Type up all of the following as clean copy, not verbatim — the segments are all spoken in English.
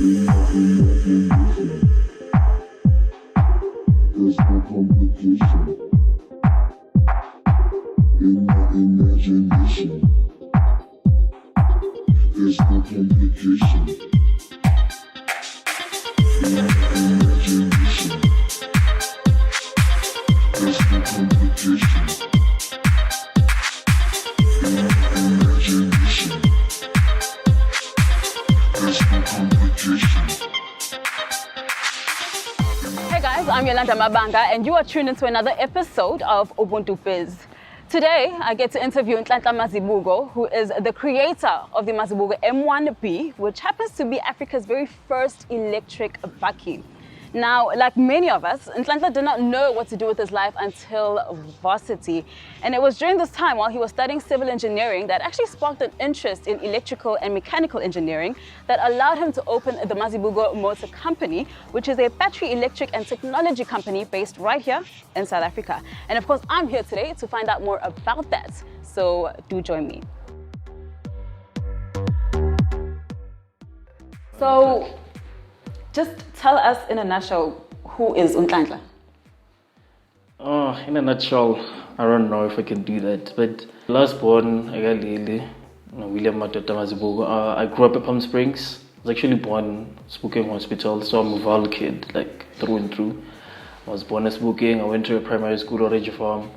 In my imagination, there's no complication. In my imagination, there's no complication. In my imagination, there's no complication. In my imagination, there's no complication. Hey guys, I'm Yolanda Mabanga and you are tuned into another episode of UBUNTU.biz. Today, I get to interview Nhlanhla Mazibuko, who is the creator of the Mazibuko M1B, which happens to be Africa's very first electric bakkie. Now, like many of us, Nhlanhla did not know what to do with his life until varsity. And it was during this time while he was studying civil engineering that actually sparked an interest in electrical and mechanical engineering that allowed him to open the Mazibuko Motor Company, which is a battery electric and technology company based right here in South Africa. And of course, I'm here today to find out more about that. So do join me. So, just tell us in a nutshell, who is Nhlanhla? Oh, in a nutshell, I don't know if I can do that. But last born, I got Lily, William Mazibuko. I grew up in Palm Springs. I was actually born in Spokane Hospital, so I'm a Val kid, like through and through. I was born in Spokane. I went to a primary school, Orange Farm.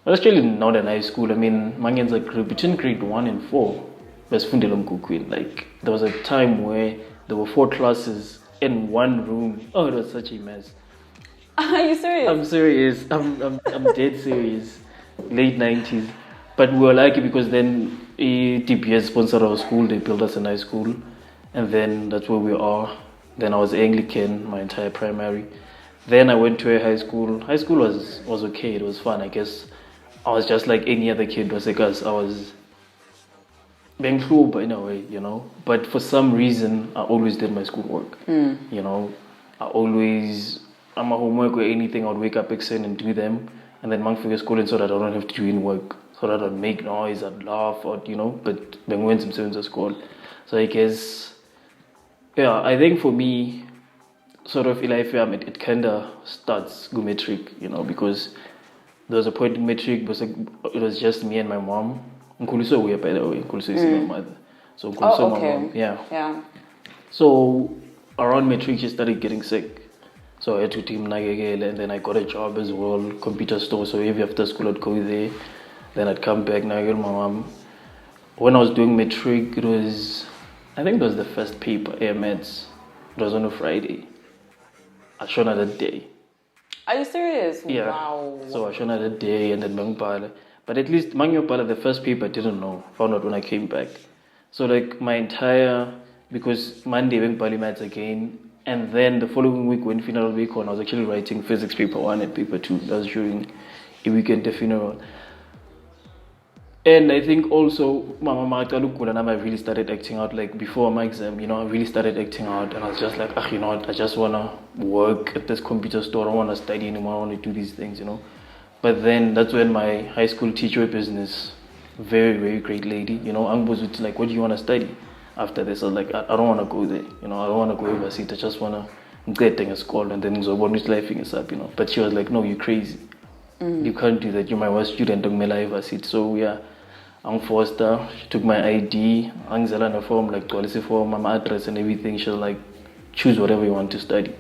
It was actually not a nice school. I mean, Mangen's grew between grade 1 and 4. Like, there was a time where there were 4 classes in one room. Oh, it was such a mess. Are you serious? I'm serious. I'm dead serious. Late 90s. But we were lucky because then TPS sponsored our school. They built us a nice school. And then that's where we are. Then I was Anglican my entire primary. Then I went to a high school. High school was okay. It was fun. I guess I was just like any other kid. Because I was being cruel in a way, you know. But for some reason, I always did my schoolwork. You know, I'm a homework or anything. I would wake up excited and do them, and then man figure school in so that I don't have to do any work, so that I'd make noise, I'd laugh, or you know. But then when some students at school, so I guess, yeah, I think for me, sort of in life, it kind of starts go metric, you know, because there was a point in metric, but it was just me and my mom. Nkuluso we by the way, Nkuluso is my mother. So Nkuluso my mom, yeah. So around matric she started getting sick. So I had to team Nagegele, and then I got a job as well, computer store. So every after school I'd go there. Then I'd come back, Nagel my mom. When I was doing matric, I think it was the first paper, AMEDS. It was on a Friday. I shone at that day. Are you serious? Yeah. Wow. So I shone at that day and then Bangpala. But at least Mangyopala, the first paper I didn't know, found out when I came back. So like because Monday went Bali Maths again, and then the following week when funeral week on, I was actually writing physics paper 1 and paper 2. That was during a weekend the funeral. And I think also, I really started acting out, like before my exam, you know, I really started acting out, and I was just like, you know what, I just want to work at this computer store, I don't want to study anymore, I want to do these things, you know. But then that's when my high school teacher of business, very, very great lady, you know, was like, what do you want to study after this? I was like, I don't want to go there, you know, I don't want to go overseas, I just want to get a school and then so what is life is up, you know. But she was like, no, you're crazy. You can't do that, you're my worst student, don't overseas. So yeah, I'm forced her. She took my ID, Angela form, like policy form, my address and everything. She was like, choose whatever you want to study.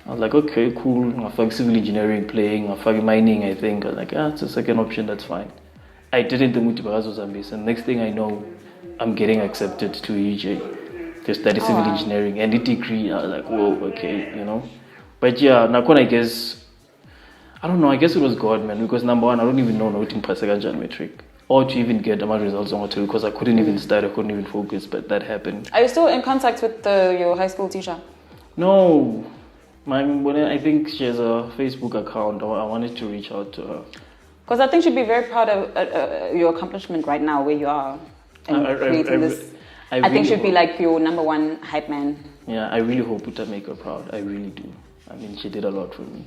I was like, okay, cool. I found civil engineering playing, I found mining, I think. I was like, it's a second option, that's fine. I didn't think Zambia, and next thing I know, I'm getting accepted to UJ to study civil engineering and the degree. I was like, whoa, okay, you know. But yeah, Nakon, I guess, I don't know, I guess it was God, man, because number one, I don't even know nothing Passaganjan metric. Or to even get my results on what to, because I couldn't even study, I couldn't even focus, but that happened. Are you still in contact with your high school teacher? No. I think she has a Facebook account. I wanted to reach out to her. Because I think she'd be very proud of your accomplishment right now, where you are, and creating this. I think she'd be like your number one hype man. Yeah, I really hope to make her proud. I really do. I mean, she did a lot for me.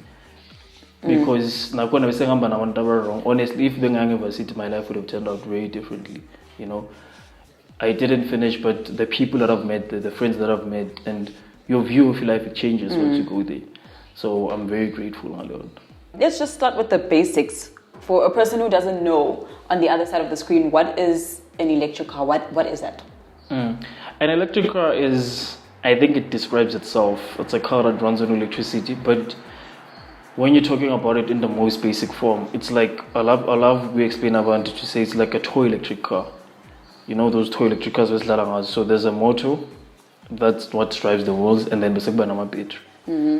Because honestly, if the university, my life would have turned out very differently, you know. I didn't finish, but the people that I've met, the friends that I've met, and your view of your life, it changes once you go there. So I'm very grateful, Lord. Let's just start with the basics. For a person who doesn't know, on the other side of the screen, what is an electric car? What is that? An electric car is, I think it describes itself. It's a car that runs on electricity, but when you're talking about it in the most basic form, it's like, I love we explain about it to say it's like a toy electric car. You know those toy electric cars with Larangas. So there's a motor, that's what drives the wheels, and then there's a battery.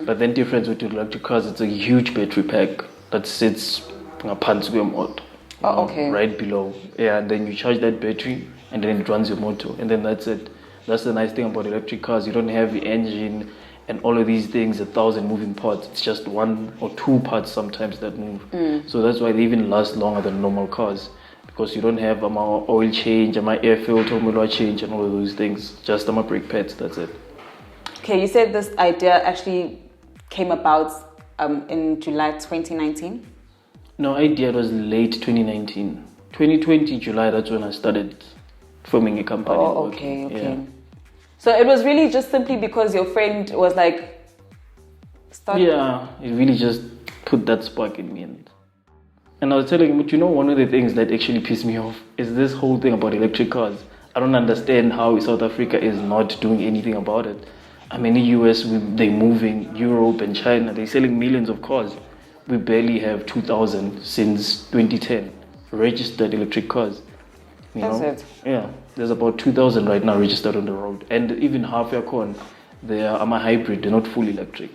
But then difference with electric cars, it's a huge battery pack that sits upon your motor. Right below. Yeah, and then you charge that battery and then it runs your motor, and then that's it. That's the nice thing about electric cars. You don't have the engine and all of these things, 1,000 moving parts. It's just 1 or 2 parts sometimes that move. So that's why they even last longer than normal cars, because you don't have my oil change, my air filter, my change, and all of those things. Just my brake pads. That's it. Okay, you said this idea actually came about in July 2019. No, idea was late 2019. 2020 July. That's when I started forming a company. Oh, okay. Yeah. So it was really just simply because your friend was like, start. Yeah, it really just put that spark in me. And I was telling him, but you know, one of the things that actually pissed me off is this whole thing about electric cars. I don't understand how South Africa is not doing anything about it. I mean, the US, they're moving, Europe and China, they're selling millions of cars. We barely have 2,000 since 2010 registered electric cars. That's it. Yeah, there's about 2,000 right now registered on the road, and even half your con, they are a hybrid. They're not full electric.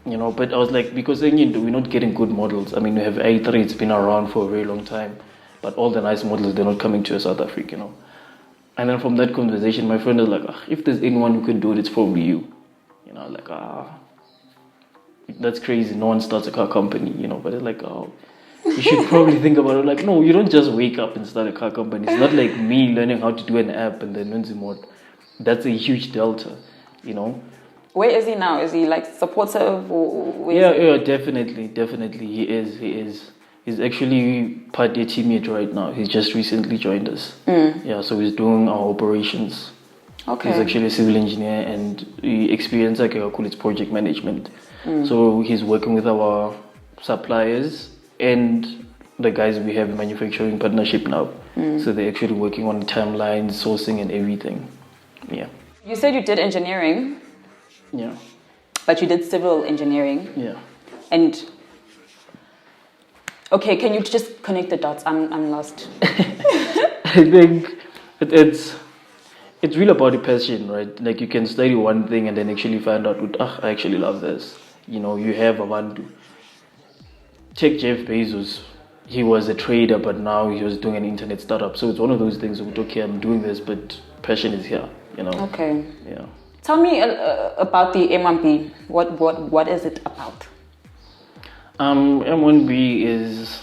You know, but I was like, because we're not getting good models. I mean, we have A3, it's been around for a very long time, but all the nice models, they're not coming to South Africa. You know, and then from that conversation, my friend was like, if there's anyone who can do it, it's probably you. You know, like that's crazy. No one starts a car company. You know, but it's like, you should probably think about it. Like, no, you don't just wake up and start a car company. It's not like me learning how to do an app and then Nunzimod. That's a huge delta, you know. Where is he now? Is he like supportive or Yeah, definitely. He is. He's actually part of teammate right now. He's just recently joined us. Yeah, so he's doing our operations. Okay. He's actually a civil engineer, and he experienced like I call it project management. So he's working with our suppliers and the guys we have in manufacturing partnership now. So they're actually working on timelines, sourcing and everything. Yeah. You said you did engineering. Yeah. But you did civil engineering. Yeah. And okay, can you just connect the dots? I'm lost. I think it's really about the passion, right? Like you can study one thing and then actually find out, I actually love this. You know, you have UBUNTU. Check Jeff Bezos. He was a trader, but now he was doing an internet startup. So it's one of those things that, okay, I'm doing this, but passion is here, you know? Okay. Yeah. Tell me about the M1B. What is it about? M1B is,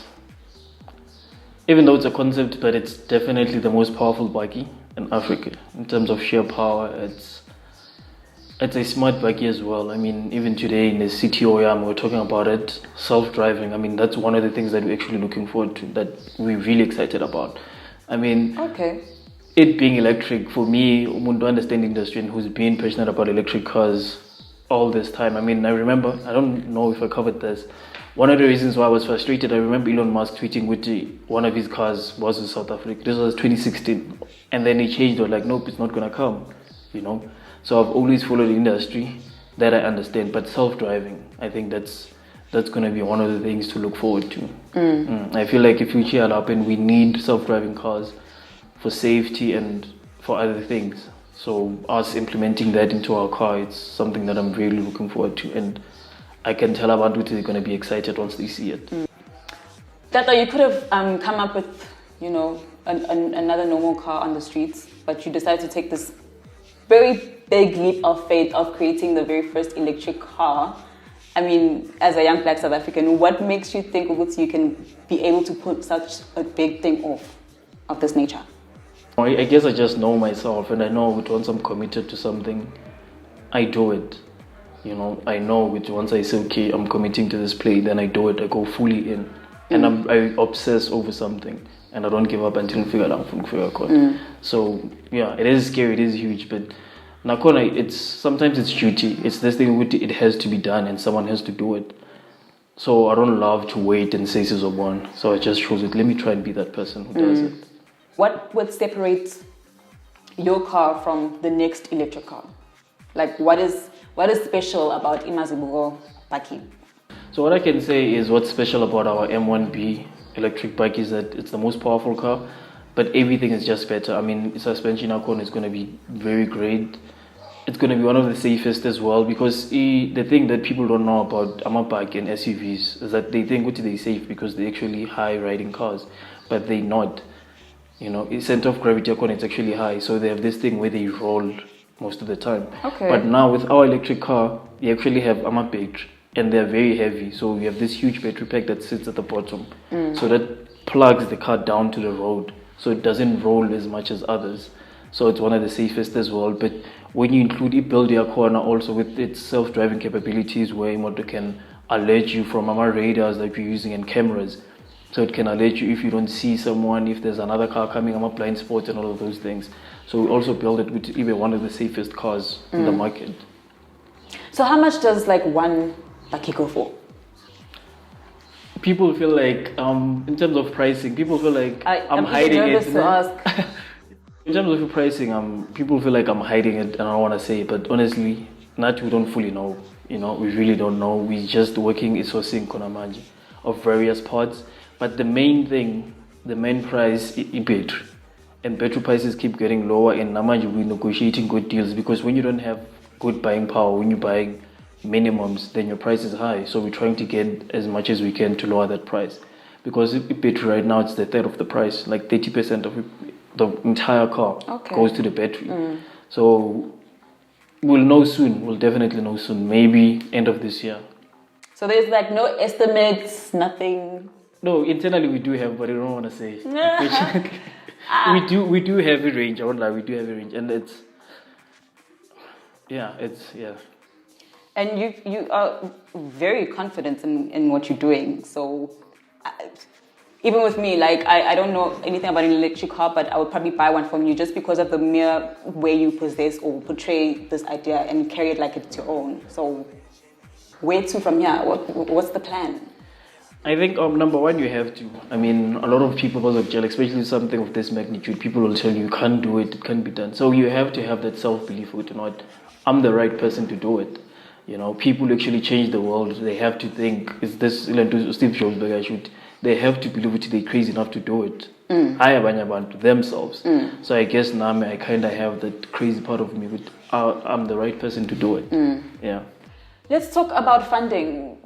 even though it's a concept, but it's definitely the most powerful bakkie in Africa. In terms of sheer power, it's a smart bakkie as well. I mean, even today in the city we're talking about it, self-driving. I mean, that's one of the things that we're actually looking forward to, that we're really excited about. I mean, okay. It being electric, for me, to understand the industry and who's been passionate about electric cars all this time. I mean, I remember, I don't know if I covered this, one of the reasons why I was frustrated, I remember Elon Musk tweeting with one of his cars was in South Africa. This was 2016. And then he changed it, like, nope, it's not going to come, you know. So I've always followed the industry, that I understand. But self-driving, I think that's going to be one of the things to look forward to. I feel like if future happen, we need self-driving cars for safety and for other things. So us implementing that into our car, it's something that I'm really looking forward to. And I can tell about they're going to be excited once they see it. Tata, you could have come up with, you know, another normal car on the streets, but you decided to take this very big leap of faith of creating the very first electric car. I mean, as a young Black South African, what makes you think you can be able to put such a big thing off of this nature? I guess I just know myself, and I know once I'm committed to something, I do it. You know, I know once I say, okay, I'm committing to this play, then I do it, I go fully in. and I obsess over something, and I don't give up until I figure it out. So yeah, it is scary, it is huge, but nakona, sometimes it's duty. It's this thing which it has to be done, and someone has to do it. So I don't love to wait and say this one. So I just chose it. Let me try and be that person who does it. What would separate your car from the next electric car? Like, what is special about Mazibuko bakkie? So what I can say is what's special about our M1B electric bike is that it's the most powerful car, but everything is just better. I mean, suspension alcon is going to be very great. It's going to be one of the safest as well, because the thing that people don't know about bike and SUVs is that they think they're safe because they're actually high riding cars, but they're not. You know, the center of gravity alcon is actually high, so they have this thing where they roll most of the time. Okay. But now with our electric car, you actually have battery, and they're very heavy. So you have this huge battery pack that sits at the bottom. So that plugs the car down to the road, so it doesn't roll as much as others. So it's one of the safest as well. But when you include build your corner also with its self-driving capabilities, where motor can alert you from our radars that you're using and cameras. So it can alert you if you don't see someone, if there's another car coming, blind spots and all of those things. So we also build it with even one of the safest cars in the market. So how much does like one bakkie go for? People feel like, in terms of pricing, people feel like I'm hiding nervous it. to ask. In terms of pricing, people feel like I'm hiding it and I don't want to say it, but honestly, we don't fully know. You know, we really don't know. We're just working sourcing konamanje of various parts. But the main thing, the main price is battery. And battery prices keep getting lower, and namanje we're negotiating good deals, because when you don't have good buying power, when you're buying minimums, then your price is high. So we're trying to get as much as we can to lower that price. Because battery right now, it's the third of the price, like 30% of the entire car goes to the battery. So we'll know soon, we'll definitely know soon, maybe end of this year. So there's like no estimates, nothing? No, internally we do have, but I don't want to say. We do have a range, I won't lie, we do have a range, and it's. And you are very confident in what you're doing. So even with me, like I don't know anything about an electric car, but I would probably buy one from you just because of the mere way you possess or portray this idea and carry it like it's your own. So where to from here? What's the plan? I think number one, you have to. I mean, a lot of people, especially something of this magnitude, people will tell you can't do it, it can't be done. So you have to have that self-belief with not, I'm the right person to do it. You know, people actually change the world. They have to think, is this Steve Jobs? They have to believe it, they're crazy enough to do it. To themselves. So I guess now I kind of have that crazy part of me, but I'm the right person to do it. Yeah. Let's talk about funding.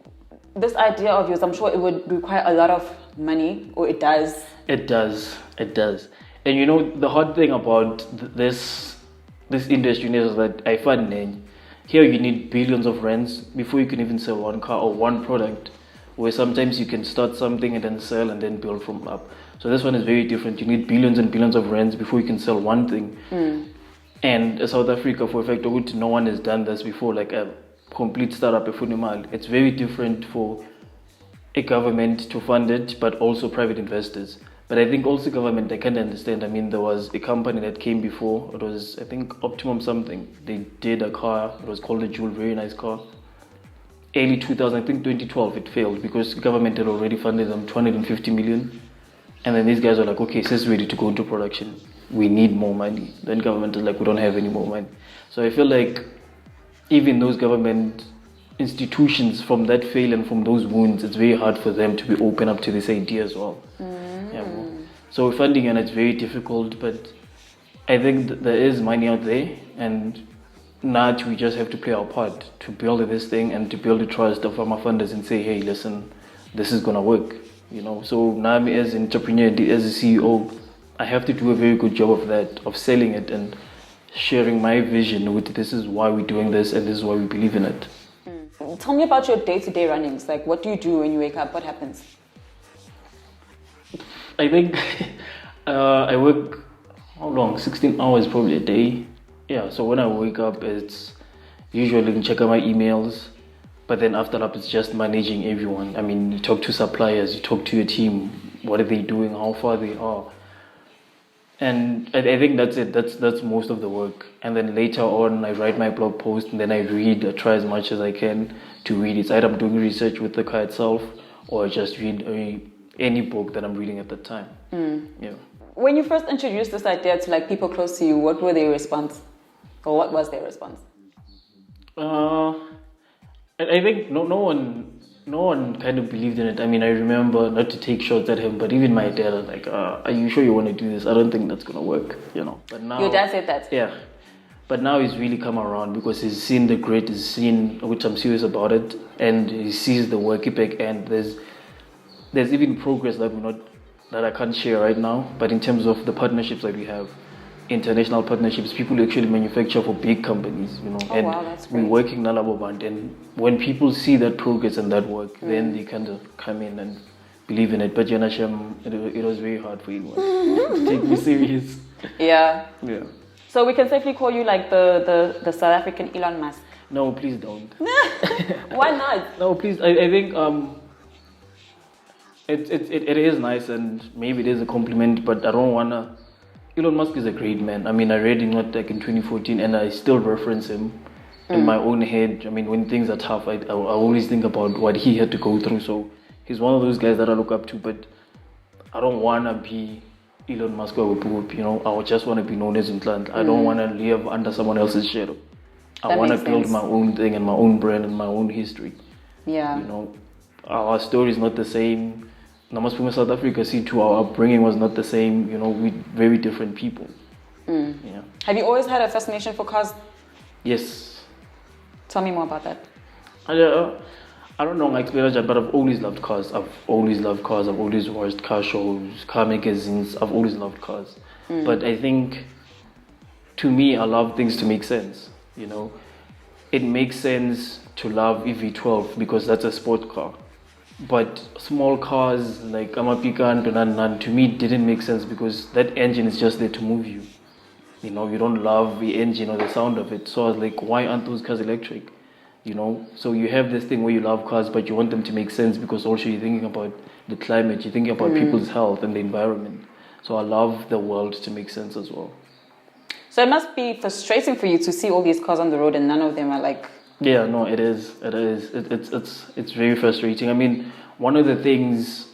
This idea of yours, I'm sure it would require a lot of money, or it does. It does. And you know, the hard thing about this industry is that I find here you need billions of rands before you can even sell one car or one product, where sometimes you can start something and then sell and then build from up. So this one is very different. You need billions and billions of rands before you can sell one thing. And South Africa, for a fact, no one has done this before, like a complete startup. It's very different for a government to fund it, but also private investors. But I think also government, I can't understand. I mean, there was a company that came before. It was, I think, Optimum something. They did a car. It was called a Jewel, very nice car. Early 2000, I think 2012, it failed because government had already funded them 250 million. And then these guys were like, okay, so it's ready to go into production. We need more money. Then government is like, we don't have any more money. So I feel like even those government institutions, from that fail and from those wounds, it's very hard for them to be open up to this idea as well. So funding, and it's very difficult, but I think there is money out there, and now we just have to play our part to build this thing and to build the trust of our funders and say, hey, listen, this is gonna work. You know, so now as an entrepreneur, as a CEO, I have to do a very good job of that, of selling it and sharing my vision with this is why we're doing this and this is why we believe in it. Tell me about your day-to-day runnings. Like, what do you do when you wake up? What happens? I think I work, how long? 16 hours probably a day. Yeah, so when I wake up, it's usually check out my emails, But then after that, it's just managing everyone. I mean, you talk to suppliers, you talk to your team, what are they doing, how far they are. And I think that's it. That's most of the work. And then later on, I write my blog post, and then I read. I try as much as I can to read. It's either I'm doing research with the car itself, or I just read any book that I'm reading at the time. Yeah. When you first introduced this idea to like people close to you, what were their response, or what was their response? I think no one kind of believed in it. I mean, I remember, not to take shots at him, but even my dad was like, are you sure you want to do this? I don't think that's going to work, you know. But now, your dad said that? Yeah. But now he's really come around because he's seen the grit, he's seen, which I'm serious about it, and he sees the work back, and there's even progress that I can't share right now, but in terms of the partnerships that we have, international partnerships, people actually manufacture for big companies, you know. Oh, and wow, that's great. we're working Nalaboband, and when people see that progress and that work, then they kind of come in and believe in it. But Janasham, it was very hard for anyone to take me serious. Yeah. Yeah. So we can safely call you like the South African Elon Musk. No, please don't. Why not? No, please. I think it is nice, and maybe it is a compliment, but I don't wanna. Elon Musk is a great man. I mean, I read him like in 2014, and I still reference him in my own head. I mean, when things are tough, I always think about what he had to go through. So he's one of those guys that I look up to, but I don't want to be Elon Musk or you know. I just want to be known as Nhlanhla. I don't want to live under someone else's shadow. I want to build my own thing and my own brand and my own history. Yeah. You know, our story is not the same. Namaspume South Africa, see too, our upbringing was not the same. You know, we're very different people. Yeah. Have you always had a fascination for cars? Yes. Tell me more about that. I don't know my experience, but I've always loved cars. I've always watched car shows, car magazines. I've always loved cars. But I think, to me, I love things to make sense. You know, it makes sense to love EV12 because that's a sport car. But small cars like Amapika and Nan to me didn't make sense because that engine is just there to move you. You know, you don't love the engine or the sound of it. So I was like, why aren't those cars electric? You know, so you have this thing where you love cars, but you want them to make sense because also you're thinking about the climate, you're thinking about people's health and the environment. So I love the world to make sense as well. So it must be frustrating for you to see all these cars on the road and none of them are like... Yeah, no, it is. It's very frustrating. I mean, one of the things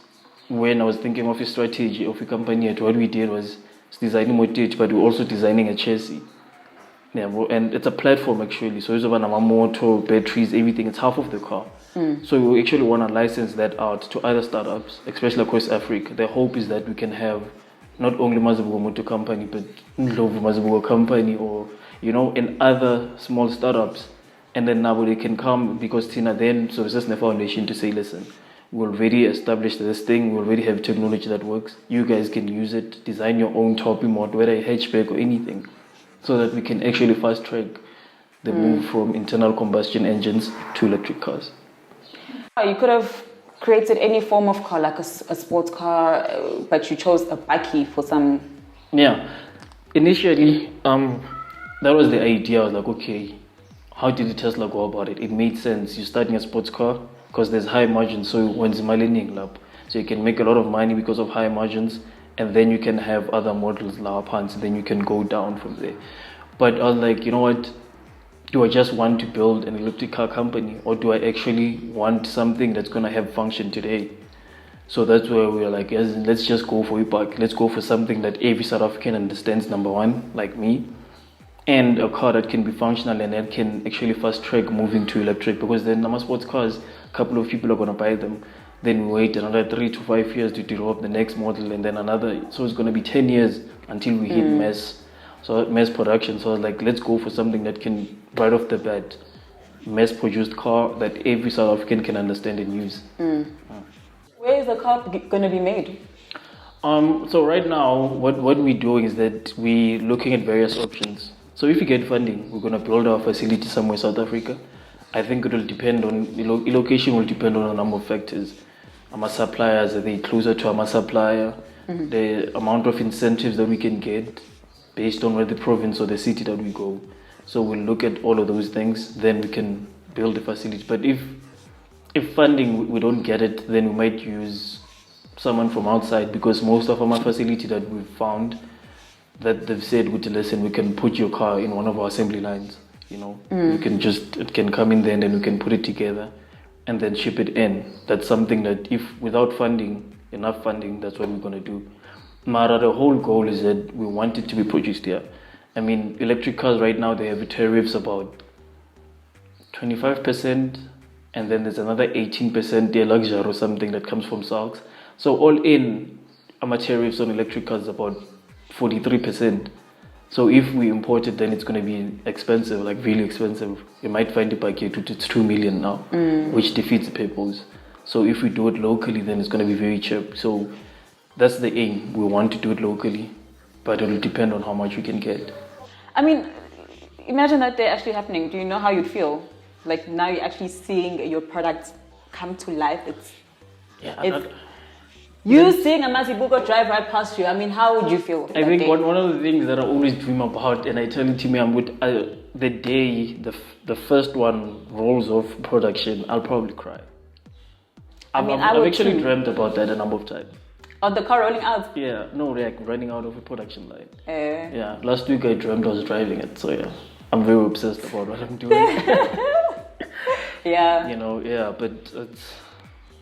when I was thinking of a strategy of a company, what we did was designing motor, but we're also designing a chassis. Yeah, and it's a platform actually. So it's about motor, batteries, everything. It's half of the car. So we actually want to license that out to other startups, especially across Africa. The hope is that we can have not only Mazibuko Motor Company, but Mazibuko Company, or you know, in other small startups. And then now they can come because Tina then, so it's just the foundation to say, listen, we already established this thing, we already have technology that works. You guys can use it, design your own toppy mod, whether a hatchback or anything, so that we can actually fast track the move from internal combustion engines to electric cars. You could have created any form of car, like a sports car, but you chose a bakkie for some... Yeah, initially, that was the idea. I was like, okay, how did Tesla go about it? It made sense. You're starting a sports car because there's high margins. So when it's millennium lab, so you can make a lot of money because of high margins, and then you can have other models lab hunts, and then you can go down from there. But I was like, you know what? Do I just want to build an electric car company, or do I actually want something that's gonna have function today? So that's where we were like, yes, let's just go for a bike. Let's go for something that every South African understands. Number one, like me. And a car that can be functional and that can actually fast track moving to electric, because then normal sports cars, a couple of people are going to buy them, then we wait another 3 to 5 years to develop the next model, and then another, so it's going to be 10 years until we hit mass production. So I was like, let's go for something that can, right off the bat, mass produced car that every South African can understand and use. Where is the car going to be made? So right now, what we're doing is that we're looking at various options. So if we get funding, we're going to build our facility somewhere in South Africa. I think it will depend on, the location will depend on a number of factors. Our suppliers, are they closer to our supplier? The amount of incentives that we can get based on where the province or the city that we go. So we'll look at all of those things, then we can build the facility. But if if funding we don't get it, then we might use someone from outside, because most of our facility that we've found, that they've said, listen, we can put your car in one of our assembly lines, you know. You can just, it can come in there and then we can put it together and then ship it in. That's something that if without funding, enough funding, that's what we're going to do. Mara, the whole goal is that we want it to be produced here. I mean, electric cars right now, they have tariffs about 25%, and then there's another 18% their luxury or something that comes from SALCs. So all in, our tariffs on electric cars is about 43%. So if we import it, then it's going to be expensive, like really expensive. You might find a bakkie it's 2 million now, which defeats the purpose. So if we do it locally, then it's going to be very cheap. So that's the aim. We want to do it locally, but it will depend on how much we can get. I mean, imagine that day actually happening. Do you know how you'd feel? Like now you're actually seeing your products come to life. Seeing a Mazibuko drive right past you. I mean, how would you feel? I think one of the things that I always dream about, and I tell it to me, the day the first one rolls off production, I'll probably cry. I've actually dreamt about that a number of times. Of the car rolling out? Yeah, no, like running out of a production line. Yeah, last week I dreamt I was driving it, so yeah, I'm very obsessed about what I'm doing. Yeah. You know, yeah, but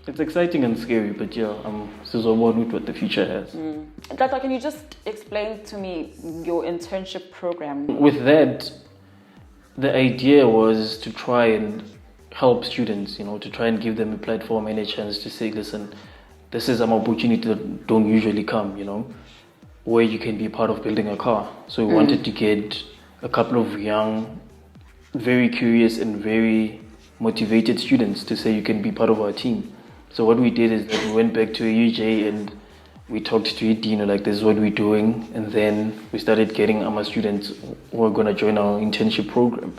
it's exciting and scary, but yeah, I'm so on with what the future has. Tata, can you just explain to me your internship program? With that, the idea was to try and help students, you know, to try and give them a platform and a chance to say, listen, this is an opportunity that don't usually come, you know, where you can be part of building a car. So we wanted to get a couple of young, very curious and very motivated students to say you can be part of our team. So what we did is that we went back to UJ and we talked to it, you know, like this is what we're doing. And then we started getting our students who are going to join our internship program.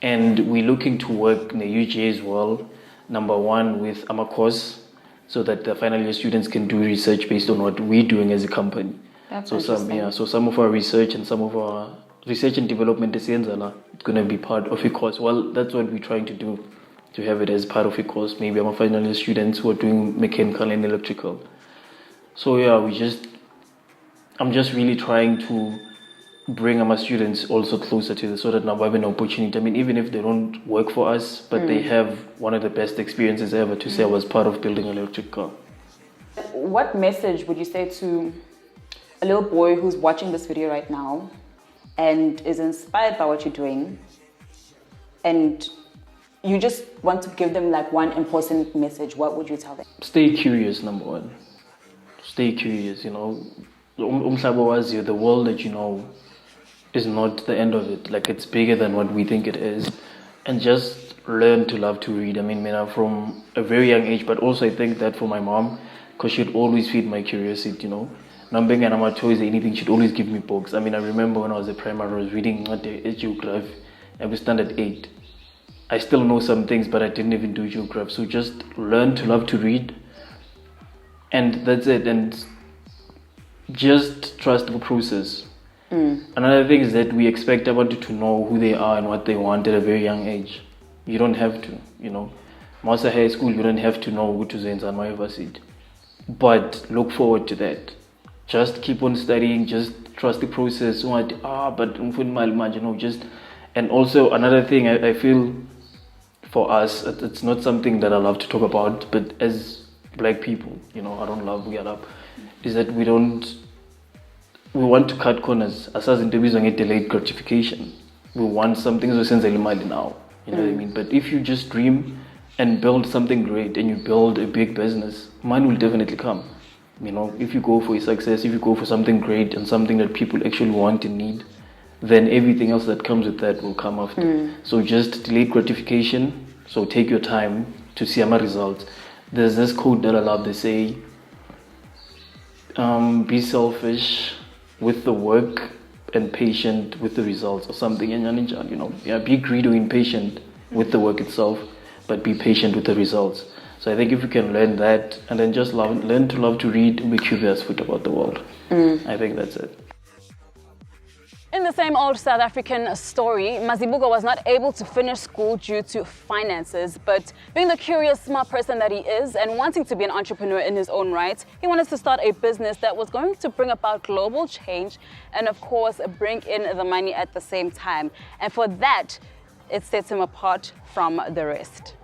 And we're looking to work in the UJ as well, number one with our course, so that the final year students can do research based on what we're doing as a company. That's so some of our research and some of our research and development is going to be part of a course. Well, that's what we're trying to do, to have it as part of a course. Maybe our final year students who are doing mechanical and electrical. So yeah, I'm just really trying to bring our students also closer to this, so that now we have an opportunity. I mean, even if they don't work for us, but they have one of the best experiences ever to say I was part of building an electric car. What message would you say to a little boy who's watching this video right now and is inspired by what you're doing, and you just want to give them like one important message? What would you tell them? Stay curious, number one. Stay curious, you know. The world that you know is not the end of it. Like, it's bigger than what we think it is. And just learn to love to read. I mean, from a very young age, but also I think that for my mom, because she'd always feed my curiosity, you know. Numbing and my toys, anything, she'd always give me books. I mean, I remember when I was a primary, I was reading geography, and we standard 8. I still know some things, but I didn't even do geography. So just learn to love to read. And that's it. And just trust the process. Another thing is that we expect everybody to know who they are and what they want at a very young age. You don't have to, you know. Master high school, you don't have to know what to say in my university. But look forward to that. Just keep on studying, just trust the process. And also another thing I feel for us, it's not something that I love to talk about, but as black people, you know, I don't love get up, is that we want to cut corners. As Into.biz on delayed gratification. We want something so sensible now. You know what I mean? But if you just dream and build something great and you build a big business, money will definitely come. You know, if you go for a success, if you go for something great and something that people actually want and need, then everything else that comes with that will come after. So just delayed gratification. So take your time to see my results. There's this quote that I love. They say, be selfish with the work and patient with the results, or something. You know, yeah, be greedy or impatient with the work itself, but be patient with the results. So I think if you can learn that, and then just learn to love to read and be curious about the world. I think that's it. In the same old South African story, Mazibuko was not able to finish school due to finances, but being the curious, smart person that he is and wanting to be an entrepreneur in his own right, he wanted to start a business that was going to bring about global change and, of course, bring in the money at the same time. And for that, it sets him apart from the rest.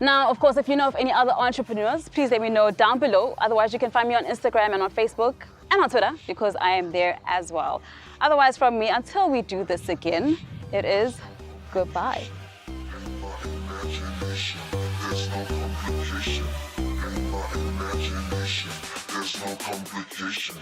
Now, of course, if you know of any other entrepreneurs, please let me know down below. Otherwise, you can find me on Instagram and on Facebook and on Twitter, because I am there as well. Otherwise, from me, until we do this again, it is goodbye. In my imagination, there's no complication. In my imagination, there's no complication.